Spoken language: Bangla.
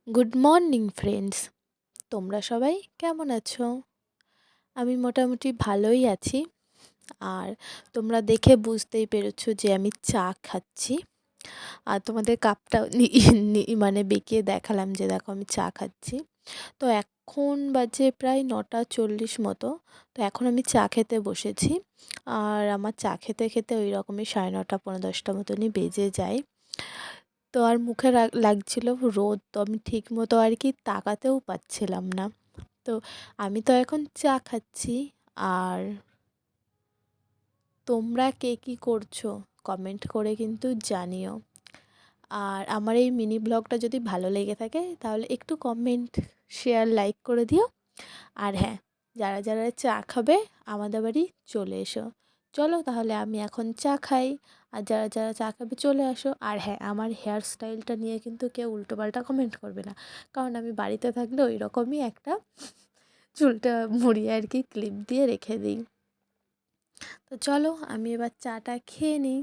গুড মর্নিং ফ্রেন্ডস, তোমরা সবাই কেমন আছো? আমি মোটামুটি ভালোই আছি। আর তোমরা দেখে বুঝতেই পেরেছো যে আমি চা খাচ্ছি। আর তোমাদের কাপটাও মানে বেঁকিয়ে দেখালাম যে দেখো আমি চা খাচ্ছি। তো এখন বাজে প্রায় 9:40 মতো। তো এখন আমি চা খেতে বসেছি। আর আমার চা খেতে খেতে ওই রকমই 9:30 10:30 মতনই বেজে যায়। তো আর মুখে লাগছিল রোদ, তো আমি ঠিক মতো আর কি তাকাতেও পাচ্ছিলাম না। তো আমি তো এখন চা খাচ্ছি। আর তোমরা কে কী করছো কমেন্ট করে কিন্তু জানিও। আর আমার এই মিনি ব্লগটা যদি ভালো লেগে থাকে তাহলে একটু কমেন্ট, শেয়ার, লাইক করে দিও। আর হ্যাঁ, যারা যারা চা খাবে আমাদের বাড়ি চলে এসো। চলো তাহলে আমি এখন চা খাই। আর যারা যারা চা খাবে চলে আসো। আর হ্যাঁ, আমার হেয়ার স্টাইলটা নিয়ে কিন্তু কেউ উল্টোপাল্টা কমেন্ট করবে না, কারণ আমি বাড়িতে থাকলে ওই রকমই একটা চুলটা মুড়িয়ে আর কি ক্লিপ দিয়ে রেখে দিই। তো চলো আমি এবার চাটা খেয়ে নিই।